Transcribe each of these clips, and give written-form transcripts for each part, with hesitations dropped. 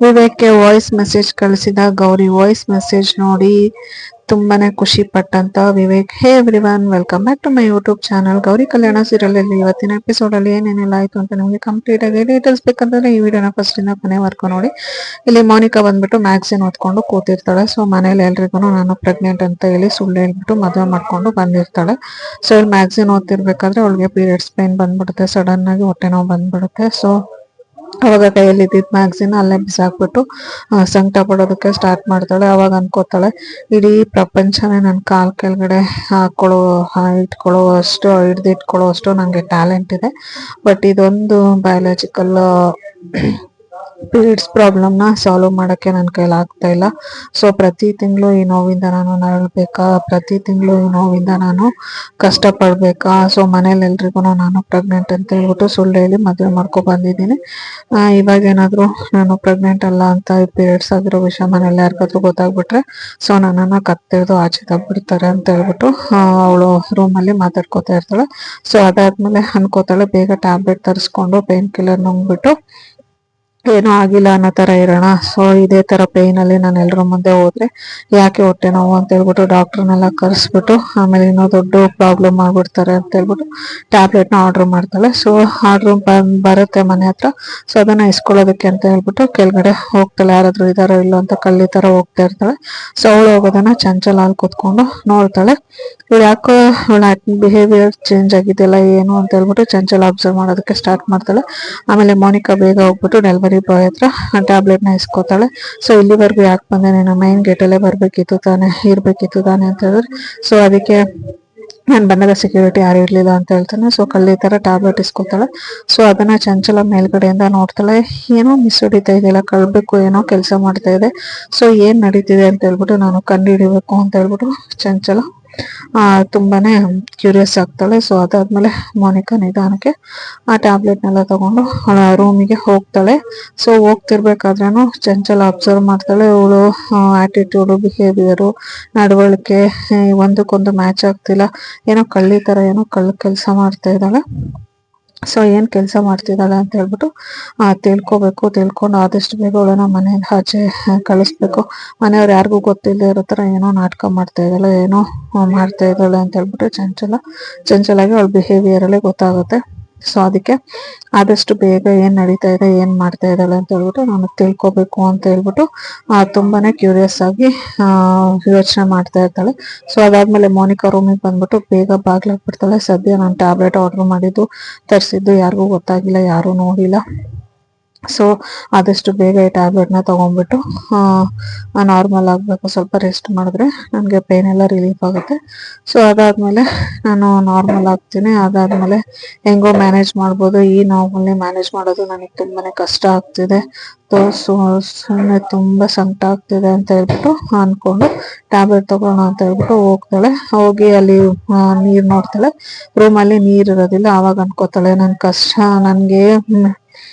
ವಿವೇಕ್ಗೆ voice message ಕಳಿಸಿದ Gauri voice message ನೋಡಿ ತುಂಬಾನೇ ಖುಷಿ ಪಟ್ಟಂತ Vivek. Hey everyone, welcome back to my YouTube channel. Gauri Kalyana serial ಅಲ್ಲಿ ಇವತ್ತಿನ ಎಪಿಸೋಡ್ ಅಲ್ಲಿ ಏನೇನೆಲ್ಲ ಆಯ್ತು ಅಂತ ನಿಮಗೆ ಕಂಪ್ಲೀಟ್ ಆಗಿ ಡೀಟೇಲ್ಸ್ ಬೇಕಂತಂದ್ರೆ ಈ ವಿಡಿಯೋನ ಫಸ್ಟ್ ಇಂದ ಕೊನೆವರೆಗೂ ನೋಡಿ. ಇಲ್ಲಿ ಮೋನಿಕಾ ಬಂದ್ಬಿಟ್ಟು ಮ್ಯಾಗ್ಝಿನ್ ಓದ್ಕೊಂಡು ಕೂತಿರ್ತಾಳೆ. ಸೊ ಮನೇಲಿ ಎಲ್ರಿಗೂ ನಾನು ಪ್ರೆಗ್ನೆಂಟ್ ಅಂತ ಹೇಳಿ ಸುಳ್ಳು ಹೇಳ್ಬಿಟ್ಟು ಮದುವೆ ಮಾಡ್ಕೊಂಡು ಬಂದಿರ್ತಾಳೆ. ಸೊ ಇಲ್ಲಿ ಮ್ಯಾಗ್ಝಿನ್ ಓದ್ತಿರ್ಬೇಕಾದ್ರೆ ಅವಳಿಗೆ ಪೀರಿಯಡ್ಸ್ ಪೇನ್ ಬಂದ್ಬಿಡುತ್ತೆ, ಸಡನ್ ಆಗಿ ಹೊಟ್ಟೆ ನೋವು ಬಂದ್ಬಿಡುತ್ತೆ. ಸೊ ಅವಾಗ ಕೈಯಲ್ಲಿ ಇದ್ದಿದ್ದ ಮ್ಯಾಗ್ಝಿನ್ ಅಲ್ಲೇ ಬಿಸಾಕ್ಬಿಟ್ಟು ಸಂಕಟ ಪಡೋದಕ್ಕೆ ಸ್ಟಾರ್ಟ್ ಮಾಡ್ತಾಳೆ. ಅವಾಗ ಅನ್ಕೋತಾಳೆ, ಇಡೀ ಪ್ರಪಂಚನೇ ನನ್ನ ಕಾಲ್ ಕೆಳಗಡೆ ಇಟ್ಕೊಳ್ಳೋ ಅಷ್ಟು ಹಿಡ್ದಿಟ್ಕೊಳ್ಳೋ ಅಷ್ಟು ನಂಗೆ ಟ್ಯಾಲೆಂಟ್ ಇದೆ. ಬಟ್ ಇದೊಂದು ಬಯಾಲಜಿಕಲ್ ಪೀರಿಯಡ್ಸ್ ಪ್ರಾಬ್ಲಮ್ನ ಸಾಲ್ವ್ ಮಾಡೋಕ್ಕೆ ನನ್ನ ಕೈಲಿ ಆಗ್ತಾ ಇಲ್ಲ. ಸೊ ಪ್ರತಿ ತಿಂಗಳು ಈ ನೋವಿಂದ ನಾನು ನರಳಬೇಕಾ, ಪ್ರತಿ ತಿಂಗಳು ಈ ನೋವಿಂದ ನಾನು ಕಷ್ಟಪಡ್ಬೇಕಾ. ಸೊ ಮನೇಲಿ ಎಲ್ರಿಗೂ ನಾನು ಪ್ರೆಗ್ನೆಂಟ್ ಅಂತ ಹೇಳ್ಬಿಟ್ಟು ಸುಳ್ಳು ಹೇಳಿ ಮದುವೆ ಮಾಡ್ಕೊ ಬಂದಿದ್ದೀನಿ. ಇವಾಗ ಏನಾದರೂ ನಾನು ಪ್ರೆಗ್ನೆಂಟ್ ಅಲ್ಲ ಅಂತ ಪೀರಿಯಡ್ಸ್ ಆಗಿರೋ ವಿಷಯ ಮನೇಲಿ ಯಾರಿಗಾದ್ರೂ ಗೊತ್ತಾಗ್ಬಿಟ್ರೆ ಸೊ ನನ್ನನ್ನು ಕತ್ತಿಡ್ದು ಆಚೆ ತಗ್ಬಿಡ್ತಾರೆ ಅಂತ ಹೇಳ್ಬಿಟ್ಟು ಅವಳು ರೂಮಲ್ಲಿ ಮಾತಾಡ್ಕೋತಾ ಇರ್ತಾಳೆ. ಸೊ ಅದಾದ್ಮೇಲೆ ಅನ್ಕೋತಾಳೆ, ಬೇಗ ಟ್ಯಾಬ್ಲೆಟ್ ತರಿಸ್ಕೊಂಡು ಪೇನ್ ಕಿಲ್ಲರ್ ನುಂಗ್ಬಿಟ್ಟು ಏನೂ ಆಗಿಲ್ಲ ಅನ್ನೋ ಥರ ಇರೋಣ. ಸೊ ಇದೇ ಥರ ಪೇಯ್ನಲ್ಲಿ ನಾನು ಎಲ್ಲರ ಮುಂದೆ ಹೋದ್ರೆ ಯಾಕೆ ಹೊಟ್ಟೆ ನೋವು ಅಂತ ಹೇಳ್ಬಿಟ್ಟು ಡಾಕ್ಟ್ರನ್ನೆಲ್ಲ ಕರೆಸ್ಬಿಟ್ಟು ಆಮೇಲೆ ಇನ್ನೂ ದೊಡ್ಡ ಪ್ರಾಬ್ಲಮ್ ಆಗ್ಬಿಡ್ತಾರೆ ಅಂತ ಹೇಳ್ಬಿಟ್ಟು ಟ್ಯಾಬ್ಲೆಟ್ನ ಆರ್ಡ್ರ್ ಮಾಡ್ತಾಳೆ. ಸೊ ಆರ್ಡ್ರ್ ಬರುತ್ತೆ ಮನೆ ಹತ್ರ. ಸೊ ಅದನ್ನು ಇಸ್ಕೊಳ್ಳೋದಕ್ಕೆ ಅಂತ ಹೇಳ್ಬಿಟ್ಟು ಕೆಳಗಡೆ ಹೋಗ್ತಾಳೆ. ಯಾರಾದರೂ ಇದಾರೋ ಇಲ್ಲೋ ಅಂತ ಕಳ್ಳಿ ಥರ ಹೋಗ್ತಾ ಇರ್ತಾಳೆ. ಸೊ ಅವಳು ಹೋಗೋದನ್ನ ಚಂಚಲ ಅಲ್ಲಿ ಕೂತ್ಕೊಂಡು ನೋಡ್ತಾಳೆ. ಇವಳು ಯಾಕೋ ಇವಳ ಬಿಹೇವಿಯರ್ ಚೇಂಜ್ ಆಗಿದೆಯಲ್ಲ ಏನು ಅಂತ ಹೇಳ್ಬಿಟ್ಟು ಚಂಚಲ ಅಬ್ಸರ್ವ್ ಮಾಡೋದಕ್ಕೆ ಸ್ಟಾರ್ಟ್ ಮಾಡ್ತಾಳೆ. ಆಮೇಲೆ ಮೋನಿಕಾ ಬೇಗ ಹೋಗ್ಬಿಟ್ಟು ಡೆಲಿವರಿ ಬಾಯ್ ಹತ್ರ ಟ್ಯಾಬ್ಲೆಟ್ನ ಇಸ್ಕೋತಾಳೆ. ಸೊ ಇಲ್ಲಿವರೆಗೂ ಯಾಕೆ ಬಂದೆ, ನೀನು ಮೈನ್ ಗೇಟಲ್ಲೇ ಇರಬೇಕಿತ್ತು ತಾನೆ ಅಂತ ಹೇಳಿದ್ರೆ, ಸೊ ಅದಕ್ಕೆ ನಾನು ಬಂದಾಗ ಸೆಕ್ಯೂರಿಟಿ ಯಾರು ಇರಲಿಲ್ಲ ಅಂತ ಹೇಳ್ತಾನೆ. ಸೊ ಕಳ್ಳಿ ಥರ ಟ್ಯಾಬ್ಲೆಟ್ ಇಸ್ಕೊತಾಳೆ. ಸೊ ಅದನ್ನ ಚಂಚಲ ಮೇಲ್ಗಡೆಯಿಂದ ನೋಡ್ತಾಳೆ. ಏನೋ ಮಿಸ್ ಹೊಡಿತಾ ಇದೆಯಲ್ಲ, ಕಳ್ಬೇಕು, ಏನೋ ಕೆಲಸ ಮಾಡ್ತಾ ಇದೆ. ಸೊ ಏನ್ ನಡೀತಿದೆ ಅಂತ ಹೇಳ್ಬಿಟ್ಟು ನಾನು ಕಂಡು ಹಿಡಿಬೇಕು ಅಂತ ಹೇಳ್ಬಿಟ್ಟು ಚಂಚಲ ತುಂಬಾನೇ ಕ್ಯೂರಿಯಸ್ ಆಗ್ತಾಳೆ. ಸೊ ಅದಾದ್ಮೇಲೆ ಮೋನಿಕಾ ನಿಧಾನಕ್ಕೆ ಆ ಟ್ಯಾಬ್ಲೆಟ್ನೆಲ್ಲ ತಗೊಂಡು ರೂಮಿಗೆ ಹೋಗ್ತಾಳೆ. ಸೊ ಹೋಗ್ತಿರ್ಬೇಕಾದ್ರೂ ಚಂಚಲ ಅಬ್ಸರ್ವ್ ಮಾಡ್ತಾಳೆ. ಇವಳು ಆಟಿಟ್ಯೂಡು, ಬಿಹೇವಿಯರು, ನಡವಳಿಕೆ ಒಂದಕ್ಕೊಂದು ಮ್ಯಾಚ್ ಆಗ್ತಿಲ್ಲ. ಏನೋ ಕಳ್ಳಿ ಥರ ಏನೋ ಕೆಲಸ ಮಾಡ್ತಾ ಇದ್ದಾಳೆ. ಸೊ ಏನ್ ಕೆಲಸ ಮಾಡ್ತಿದ್ದಾಳೆ ಅಂತ ಹೇಳ್ಬಿಟ್ಟು ತಿಳ್ಕೊಂಡು ಆದಷ್ಟು ಬೇಗ ಅವಳನ್ನ ಮನೆಯಿಂದ ಆಚೆ ಕಳಿಸ್ಬೇಕು. ಮನೆಯವ್ರು ಯಾರಿಗೂ ಗೊತ್ತಿಲ್ಲದೆ ಇರೋ ಥರ ಏನೋ ನಾಟಕ ಮಾಡ್ತಾ ಇದ್ದಾಳೆ, ಏನೋ ಮಾಡ್ತಾ ಇದ್ದಾಳೆ ಅಂತ ಹೇಳ್ಬಿಟ್ಟು ಚಂಚಲಾಗಿ ಅವಳ ಬಿಹೇವಿಯರಲ್ಲೇ ಗೊತ್ತಾಗುತ್ತೆ. ಸೊ ಅದಕ್ಕೆ ಆದಷ್ಟು ಬೇಗ ಏನ್ ನಡೀತಾ ಇದೆ, ಏನ್ ಮಾಡ್ತಾ ಇದ್ದಾಳೆ ಅಂತ ಹೇಳ್ಬಿಟ್ಟು ನಾನು ತಿಳ್ಕೊಬೇಕು ಅಂತ ಹೇಳ್ಬಿಟ್ಟು ತುಂಬಾನೇ ಕ್ಯೂರಿಯಸ್ ಆಗಿ ಯೋಚನೆ ಮಾಡ್ತಾ ಇರ್ತಾಳೆ. ಸೊ ಅದಾದ್ಮೇಲೆ ಮೋನಿಕಾ ರೂಮಿಗೆ ಬಂದ್ಬಿಟ್ಟು ಬೇಗ ಬಾಗ್ಲಾಕ್ಬಿಡ್ತಾಳೆ. ಸದ್ಯ ನಾನು ಟ್ಯಾಬ್ಲೆಟ್ ಆರ್ಡರ್ ಮಾಡಿದ್ದು ತರಿಸಿದ್ದು ಯಾರಿಗೂ ಗೊತ್ತಾಗಿಲ್ಲ, ಯಾರೂ ನೋಡಿಲ್ಲ. ಸೊ ಆದಷ್ಟು ಬೇಗ ಈ ಟ್ಯಾಬ್ಲೆಟ್ನ ತೊಗೊಂಡ್ಬಿಟ್ಟು ನಾರ್ಮಲ್ ಆಗಬೇಕು. ಸ್ವಲ್ಪ ರೆಸ್ಟ್ ಮಾಡಿದ್ರೆ ನನಗೆ ಪೇನ್ ಎಲ್ಲ ರಿಲೀಫ್ ಆಗುತ್ತೆ. ಸೊ ಅದಾದಮೇಲೆ ನಾನು ನಾರ್ಮಲ್ ಆಗ್ತೀನಿ. ಅದಾದಮೇಲೆ ಹೆಂಗೋ ಮ್ಯಾನೇಜ್ ಮಾಡ್ಬೋದು. ಈ ನೋವಲ್ಲಿ ಮ್ಯಾನೇಜ್ ಮಾಡೋದು ನನಗೆ ತುಂಬಾ ಕಷ್ಟ ಆಗ್ತಿದೆ. ಸುಮ್ಮನೆ ತುಂಬ ಸಂಕಟ ಆಗ್ತಿದೆ ಅಂತ ಹೇಳ್ಬಿಟ್ಟು ಅಂದ್ಕೊಂಡು ಟ್ಯಾಬ್ಲೆಟ್ ತೊಗೊಳ್ಳೋಣ ಅಂತ ಹೇಳ್ಬಿಟ್ಟು ಹೋಗಿ ಅಲ್ಲಿ ನೀರು ನೋಡ್ತಾಳೆ. ರೂಮಲ್ಲಿ ನೀರು ಇರೋದಿಲ್ಲ. ಆವಾಗ ಅನ್ಕೋತಾಳೆ, ನನ್ನ ಕಷ್ಟ, ನನಗೆ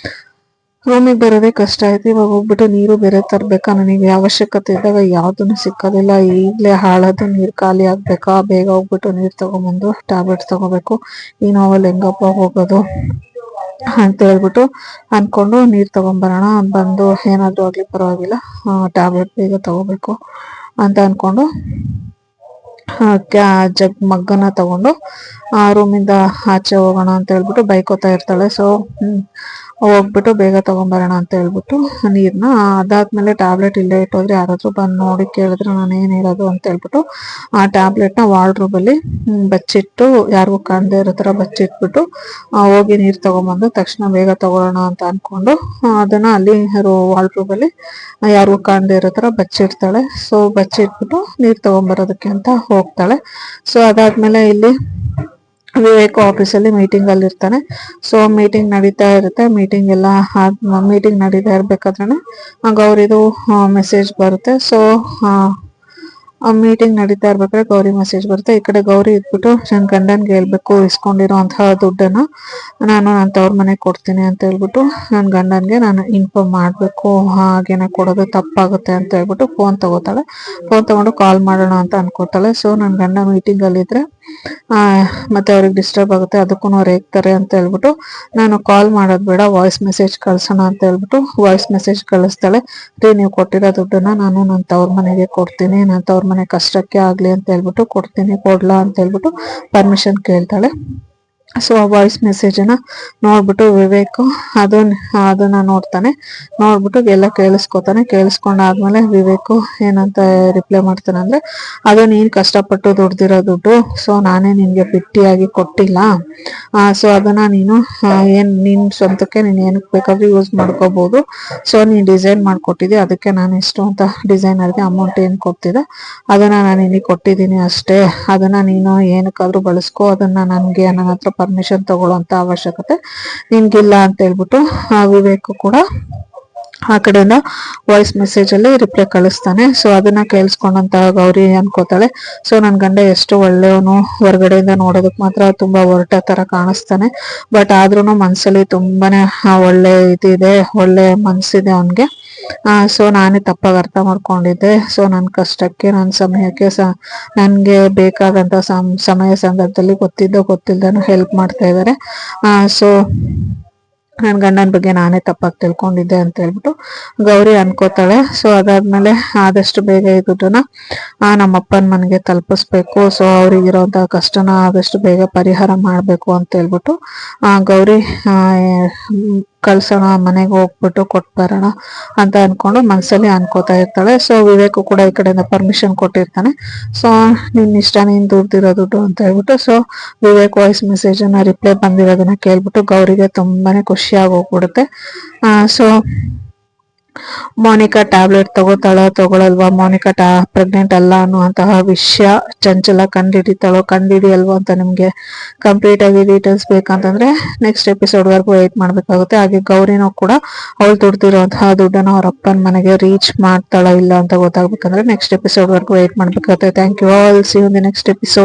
ರೂಮಿಗೆ ಬರೋದೇ ಕಷ್ಟ ಆಯ್ತು, ಇವಾಗ ಹೋಗ್ಬಿಟ್ಟು ನೀರು ಬೇರೆ ತರಬೇಕಾ, ನನಗೆ ಅವಶ್ಯಕತೆ ಇದ್ದಾಗ ಯಾವುದನ್ನು ಸಿಕ್ಕೋದಿಲ್ಲ, ಈಗಲೇ ಹಾಳಾದ ನೀರು ಖಾಲಿ ಆಗ್ಬೇಕಾ, ಬೇಗ ಹೋಗ್ಬಿಟ್ಟು ನೀರು ತಗೊಂಬಂದು ಟ್ಯಾಬ್ಲೆಟ್ಸ್ ತಗೋಬೇಕು, ಈ ನೋವಲ್ಲಿ ಹೆಂಗಪ್ಪ ಹೋಗೋದು ಅಂತ ಹೇಳ್ಬಿಟ್ಟು ಅನ್ಕೊಂಡು ನೀರು ತಗೊಂಬರೋಣ, ಬಂದು ಏನಾದರೂ ಆಗ್ಲಿ ಪರವಾಗಿಲ್ಲ ಟ್ಯಾಬ್ಲೆಟ್ ಬೇಗ ತಗೋಬೇಕು ಅಂತ ಅನ್ಕೊಂಡು ಮಗ್ಗನ್ನ ತಗೊಂಡು ರೂಮಿಂದ ಆಚೆ ಹೋಗೋಣ ಅಂತ ಹೇಳ್ಬಿಟ್ಟು ಬೈಕೋತಾ ಇರ್ತಾಳೆ. ಸೊ ಹೋಗ್ಬಿಟ್ಟು ಬೇಗ ತಗೊಂಬರೋಣ ಅಂತ ಹೇಳ್ಬಿಟ್ಟು ನೀರನ್ನ, ಅದಾದ್ಮೇಲೆ ಟ್ಯಾಬ್ಲೆಟ್ ಇಲ್ಲೇ ಇಟ್ಟೋದ್ರೆ ಯಾರಾದ್ರೂ ಬಂದು ನೋಡಿ ಕೇಳಿದ್ರೆ ನಾನು ಏನು ಹೇಳೋದು ಅಂತ ಹೇಳ್ಬಿಟ್ಟು ಆ ಟ್ಯಾಬ್ಲೆಟ್ನ ವಾರ್ಡ್ರೋಬಲ್ಲಿ ಬಚ್ಚಿಟ್ಟು, ಯಾರಿಗೂ ಕಾಣದೇ ಇರೋ ಥರ ಬಚ್ಚಿಟ್ಬಿಟ್ಟು ಹೋಗಿ ನೀರು ತಗೊಂಬಂದು ತಕ್ಷಣ ಬೇಗ ತಗೊಳ್ಳೋಣ ಅಂತ ಅನ್ಕೊಂಡು ಅದನ್ನ ಅಲ್ಲಿ ವಾರ್ಡ್ರೋಬಲ್ಲಿ ಯಾರಿಗೂ ಕಾಣದೇ ಇರೋ ಥರ ಬಚ್ಚಿಡ್ತಾಳೆ. ಸೊ ಬಚ್ಚಿಟ್ಬಿಟ್ಟು ನೀರು ತಗೊಂಬರೋದಕ್ಕೆ ಅಂತ ಹೋಗ್ತಾಳೆ. ಸೊ ಅದಾದ್ಮೇಲೆ ಇಲ್ಲಿ ವಿವೇಕ್ ಆಫೀಸಲ್ಲಿ ಮೀಟಿಂಗ್ ಅಲ್ಲಿ ಇರ್ತಾನೆ. ಸೊ ಮೀಟಿಂಗ್ ನಡೀತಾ ಇರುತ್ತೆ. ಮೀಟಿಂಗ್ ನಡೀತಾ ಇರ್ಬೇಕಾದ್ರೆ ಗೌರಿದು ಮೆಸೇಜ್ ಬರುತ್ತೆ. ಸೊ ಮೀಟಿಂಗ್ ನಡೀತಾ ಇರ್ಬೇಕಾದ್ರೆ ಗೌರಿ ಮೆಸೇಜ್ ಬರುತ್ತೆ. ಈ ಕಡೆ ಗೌರಿ ಇದ್ಬಿಟ್ಟು ನನ್ನ ಗಂಡನ್ಗೆ ಹೇಳ್ಬೇಕು ಇಸ್ಕೊಂಡಿರೋಂತಹ ದುಡ್ಡನ್ನ ನಾನು ನನ್ನ ತವ್ರ ಮನೆಗೆ ಕೊಡ್ತೀನಿ ಅಂತ ಹೇಳ್ಬಿಟ್ಟು ನನ್ನ ಗಂಡನ್ಗೆ ನಾನು ಇನ್ಫಾರ್ಮ್ ಮಾಡಬೇಕು. ಹಾಗೇನೆ ಕೊಡೋದು ತಪ್ಪಾಗುತ್ತೆ ಅಂತ ಹೇಳ್ಬಿಟ್ಟು ಫೋನ್ ತಗೋತಾಳೆ. ಫೋನ್ ತಗೊಂಡು ಕಾಲ್ ಮಾಡೋಣ ಅಂತ ಅನ್ಕೋತಾಳೆ. ಸೊ ನನ್ನ ಗಂಡ ಮೀಟಿಂಗ್ ಅಲ್ಲಿ ಇದ್ರೆ ಮತ್ತೆ ಅವ್ರಿಗೆ ಡಿಸ್ಟರ್ಬ್ ಆಗುತ್ತೆ, ಅದಕ್ಕೂ ಅವ್ರು ರೇಗ್ತಾರೆ ಅಂತ ಹೇಳ್ಬಿಟ್ಟು ನಾನು ಕಾಲ್ ಮಾಡೋದು ಬೇಡ, ವಾಯ್ಸ್ ಮೆಸೇಜ್ ಕಳ್ಸೋಣ ಅಂತ ಹೇಳ್ಬಿಟ್ಟು ವಾಯ್ಸ್ ಮೆಸೇಜ್ ಕಳಿಸ್ತಾಳೆ. ರೀ, ನೀವು ಕೊಟ್ಟಿರೋ ದುಡ್ಡನ್ನ ನಾನು ನನ್ನ ತವ್ರ ಮನೆಗೆ ಕೊಡ್ತೀನಿ, ನನ್ನ ತವ್ರ ಮನೆ ಕಷ್ಟಕ್ಕೆ ಆಗ್ಲಿ ಅಂತ ಹೇಳ್ಬಿಟ್ಟು ಕೊಡ್ತೀನಿ, ಕೊಡ್ಲಾ ಅಂತ ಹೇಳ್ಬಿಟ್ಟು ಪರ್ಮಿಷನ್ ಕೇಳ್ತಾಳೆ. ಸೊ ಆ ವಾಯ್ಸ್ ಮೆಸೇಜನ್ನ ನೋಡ್ಬಿಟ್ಟು ವಿವೇಕ್ ಅದನ್ನ ನೋಡ್ತಾನೆ. ನೋಡ್ಬಿಟ್ಟು ಎಲ್ಲ ಕೇಳಿಸ್ಕೊತಾನೆ. ಕೇಳಿಸ್ಕೊಂಡಾದ್ಮೇಲೆ ವಿವೇಕ್ ಏನಂತ ರಿಪ್ಲೈ ಮಾಡ್ತಾನೆ ಅಂದ್ರೆ, ಅದು ನೀನ್ ಕಷ್ಟಪಟ್ಟು ದುಡ್ದಿರೋ ದುಡ್ಡು, ಸೊ ನಾನೇ ನಿನ್ಗೆ ಬಿಟ್ಟಿಯಾಗಿ ಕೊಟ್ಟಿಲ್ಲ. ಸೊ ಅದನ್ನ ನೀನು ನಿನ್ ಸ್ವಂತಕ್ಕೆ ನೀನ್ ಏನಕ್ಕೆ ಬೇಕಾದ್ರೂ ಯೂಸ್ ಮಾಡ್ಕೋಬಹುದು. ಸೊ ನೀನ್ ಡಿಸೈನ್ ಮಾಡ್ಕೊಟ್ಟಿದ್ದಿ, ಅದಕ್ಕೆ ನಾನು ಇಷ್ಟು ಅಂತ ಡಿಸೈನರ್ಗೆ ಅಮೌಂಟ್ ಏನ್ ಕೊಡ್ತಿದ್ದೆ ಅದನ್ನ ನಾನು ನಿನಗೆ ಕೊಟ್ಟಿದ್ದೀನಿ ಅಷ್ಟೇ. ಅದನ್ನ ನೀನು ಏನಕ್ಕಾದ್ರೂ ಬಳಸ್ಕೋ, ಅದನ್ನ ನನ್ಗೆ ನನ್ನ ಹತ್ರ ಪರ್ಮಿಷನ್ ತಗೊಳ್ಳೋಂತ ಅವಶ್ಯಕತೆ ನಿನ್ಗಿಲ್ಲ ಅಂತ ಹೇಳ್ಬಿಟ್ಟು ವಿವೇಕ್ ಕೂಡ ಆ ಕಡೆಯಿಂದ ವಾಯ್ಸ್ ಮೆಸೇಜ್ ಅಲ್ಲಿ ರಿಪ್ಲೈ ಕಳಿಸ್ತಾನೆ. ಸೊ ಅದನ್ನ ಕೇಳಿಸ್ಕೊಂಡಂತ ಗೌರಿ ಅನ್ಕೋತಾಳೆ, ಸೊ ನನ್ ಗಂಡ ಎಷ್ಟು ಒಳ್ಳೆಯವನು, ಹೊರಗಡೆಯಿಂದ ನೋಡೋದಕ್ ಮಾತ್ರ ತುಂಬಾ ಹೊರಟ ತರ ಕಾಣಿಸ್ತಾನೆ, ಬಟ್ ಆದ್ರೂನು ಮನ್ಸಲ್ಲಿ ತುಂಬಾನೇ ಒಳ್ಳೆ ಇದಿದೆ, ಒಳ್ಳೆ ಮನ್ಸಿದೆ ಅವನ್ಗೆ. ಸೊ ನಾನೇ ತಪ್ಪಾಗಿ ಅರ್ಥ ಮಾಡ್ಕೊಂಡಿದ್ದೆ. ಸೊ ನನ್ನ ಕಷ್ಟಕ್ಕೆ, ನನ್ನ ಸಮಯಕ್ಕೆ ನನ್ಗೆ ಬೇಕಾದಂತ ಸಮಯ ಸಂದರ್ಭದಲ್ಲಿ ಗೊತ್ತಿಲ್ದನೂ ಹೆಲ್ಪ್ ಮಾಡ್ತಾ ಇದ್ದಾರೆ. ಸೊ ನನ್ನ ಗಂಡನ ಬಗ್ಗೆ ನಾನೇ ತಪ್ಪಾಗಿ ತಿಳ್ಕೊಂಡಿದ್ದೆ ಅಂತ ಹೇಳ್ಬಿಟ್ಟು ಗೌರಿ ಅನ್ಕೋತಾಳೆ. ಸೊ ಅದಾದ್ಮೇಲೆ ಆದಷ್ಟು ಬೇಗ ಈ ದುಡ್ಡನ್ನ ನಮ್ಮ ಅಪ್ಪನ ಮನೆಗೆ ತಲುಪಿಸ್ಬೇಕು. ಸೊ ಅವ್ರಿಗಿರೋಂತಹ ಕಷ್ಟನ ಆದಷ್ಟು ಬೇಗ ಪರಿಹಾರ ಮಾಡ್ಬೇಕು ಅಂತ ಹೇಳ್ಬಿಟ್ಟು ಗೌರಿ ಕಳ್ಸೋಣ, ಮನೆಗೆ ಹೋಗ್ಬಿಟ್ಟು ಕೊಟ್ಟು ಬರೋಣ ಅಂತ ಅನ್ಕೊಂಡು ಮನ್ಸಲ್ಲಿ ಅನ್ಕೋತಾ ಇರ್ತಾಳೆ. ಸೊ ವಿವೇಕ್ ಕೂಡ ಈ ಕಡೆಯಿಂದ ಪರ್ಮಿಷನ್ ಕೊಟ್ಟಿರ್ತಾನೆ. ಸೊ ನಿನ್ ಇಷ್ಟ, ನೀನ್ ದುಡ್ದಿರೋ ದುಡ್ಡು ಅಂತ ಹೇಳ್ಬಿಟ್ಟು ಸೊ ವಿವೇಕ್ ವಾಯ್ಸ್ ಮೆಸೇಜ್ ಅನ್ನ ರಿಪ್ಲೈ ಬಂದಿರೋದನ್ನ ಕೇಳ್ಬಿಟ್ಟು ಗೌರಿಗೆ ತುಂಬಾನೇ ಖುಷಿಯಾಗಿ ಹೋಗ್ಬಿಡುತ್ತೆ. ಸೊ ಮೋನಿಕಾ ಟ್ಯಾಬ್ಲೆಟ್ ತಗೊಳಲ್ವಾ, ಮೋನಿಕಾ ಪ್ರೆಗ್ನೆಂಟ್ ಅಲ್ಲ ಅನ್ನುವಂತಹ ವಿಷಯ ಚಂಚಲ ಕಂಡಿಡಿಯಲ್ವಾ ಅಂತ ನಿಮ್ಗೆ ಕಂಪ್ಲೀಟ್ ಆಗಿ ಡೀಟೇಲ್ಸ್ ಬೇಕಂತಂದ್ರೆ ನೆಕ್ಸ್ಟ್ ಎಪಿಸೋಡ್ ವರ್ಗು ವೇಟ್ ಮಾಡ್ಬೇಕಾಗುತ್ತೆ. ಹಾಗೆ ಗೌರಿನೂ ಕೂಡ ಅವಳು ದುಡ್ದಿರುವಂತಹ ದುಡ್ಡನ್ನ ಅವ್ರ ಅಪ್ಪನ ಮನೆಗೆ ರೀಚ್ ಮಾಡ್ತಾಳ ಇಲ್ಲ ಅಂತ ಗೊತ್ತಾಗ್ಬೇಕಂದ್ರೆ ನೆಕ್ಸ್ಟ್ ಎಪಿಸೋಡ್ ವರ್ಗು ವೇಟ್ ಮಾಡ್ಬೇಕಾಗುತ್ತೆ. Thank you all, see you in the next episode.